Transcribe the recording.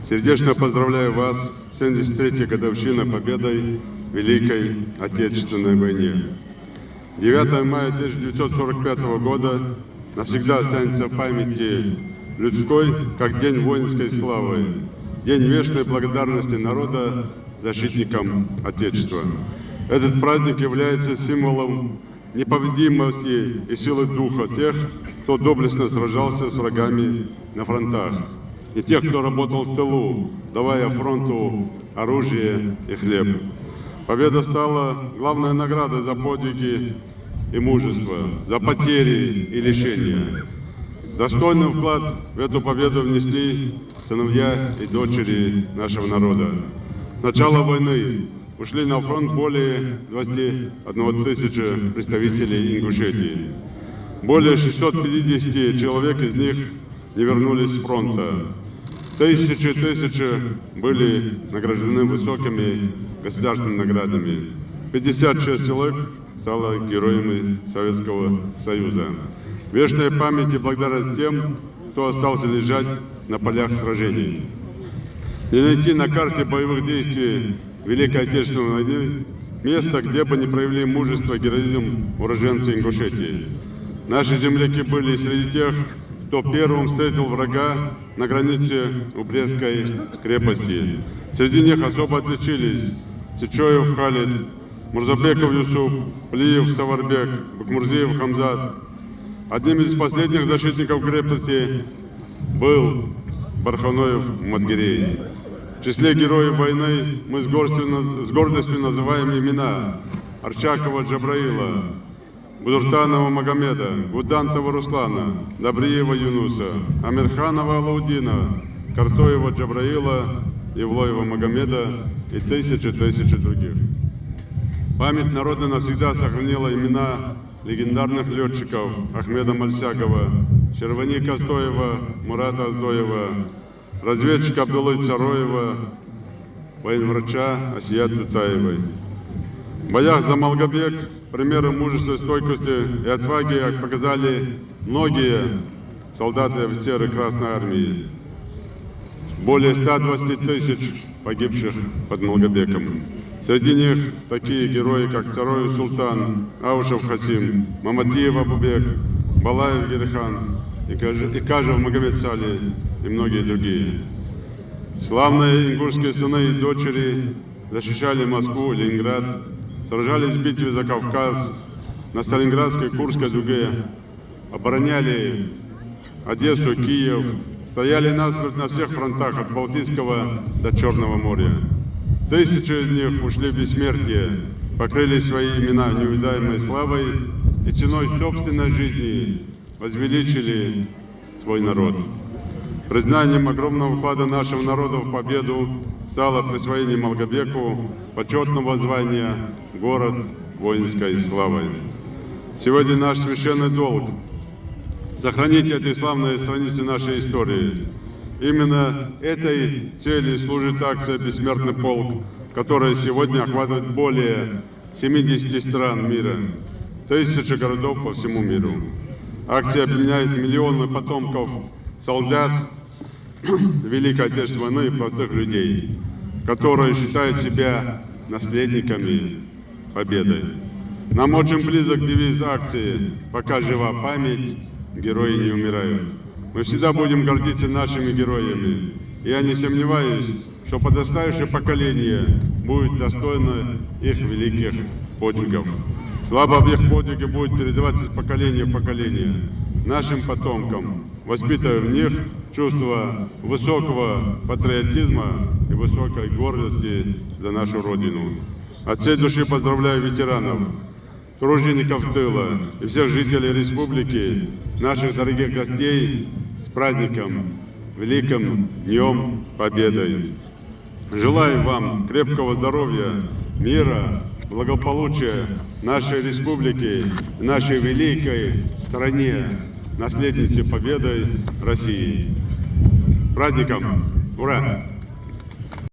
Сердечно поздравляю вас с 73-й годовщиной победой в Великой Отечественной войне. 9 мая 1945 года навсегда останется в памяти людской, как день воинской славы, день вечной благодарности народа защитникам Отечества. Этот праздник является символом непобедимости и силы духа тех, кто доблестно сражался с врагами на фронтах, и тех, кто работал в тылу, давая фронту оружие и хлеб. Победа стала главной наградой за подвиги и мужество, за потери и лишения. Достойный вклад в эту победу внесли сыновья и дочери нашего народа. С начала войны ушли на фронт более 21 тысячи представителей Ингушетии. Более 650 человек из них не вернулись с фронта. Тысячи были награждены высокими государственными наградами. 56 человек стало героями Советского Союза. Вечная память и благодарность тем, кто остался лежать на полях сражений. Не найти на карте боевых действий Великой Отечественной войны место, где бы не проявили мужество и героизм уроженцы Ингушетии. Наши земляки были среди тех, кто первым встретил врага на границе у Брестской крепости. Среди них особо отличились Сычоев Халид, Мурзабеков Юсуп, Плиев Саварбек, Бакмурзиев Хамзат. Одним из последних защитников крепости был Барханоев Мадгирей. В числе героев войны мы с гордостью называем имена Арчакова Джабраила, Будуртанова Магомеда, Гудантова Руслана, Добриева Юнуса, Амирханова Алаудина, Картоева Джабраила, Евлоева Магомеда и тысячи других. Память народа навсегда сохранила имена легендарных летчиков Ахмеда Мальсякова, Шервани Костоева, Мурата Аздоева, разведчика Абдуллы Цароева, военврача Асият Тутаевой. В боях за Малгобек примеры мужества, стойкости и отваги показали многие солдаты и офицеры Красной Армии. Более 120 тысяч погибших под Малгобеком. Среди них такие герои, как Цароев Султан, Аушев Хасим, Маматиев Абубек, Балаев Герихан, Икажев Магомед Сали и многие другие. Славные ингушские сыны и дочери защищали Москву, Ленинград, сражались в битве за Кавказ, на Сталинградской Курской дуге, обороняли Одессу, Киев, стояли насмерть на всех фронтах от Балтийского до Черного моря. Тысячи из них ушли в бессмертие, покрыли свои имена неувидаемой славой и ценой собственной жизни возвеличили свой народ. Признанием огромного вклада нашего народа в победу стало присвоение Малгобеку почетного звания «Город воинской славы». Сегодня наш священный долг – сохранить эти славные страницы нашей истории. Именно этой цели служит акция «Бессмертный полк», которая сегодня охватывает более 70 стран мира, тысячи городов по всему миру. Акция объединяет миллионы потомков солдат Великой Отечественной войны и простых людей, которые считают себя наследниками победы. Нам очень близок девиз акции «Пока жива память, герои не умирают». Мы всегда будем гордиться нашими героями. И я не сомневаюсь, что подрастающее поколение будет достойно их великих подвигов. Слава об их подвиге будет передаваться из поколения в поколение нашим потомкам, воспитывая в них чувство высокого патриотизма и высокой гордости за нашу Родину. От всей души поздравляю ветеранов, тружеников тыла и всех жителей республики, наших дорогих гостей с праздником, Великим Днем Победы. Желаю вам крепкого здоровья, мира, благополучия нашей республике, нашей великой стране, наследнице победы России. Праздником! Ура!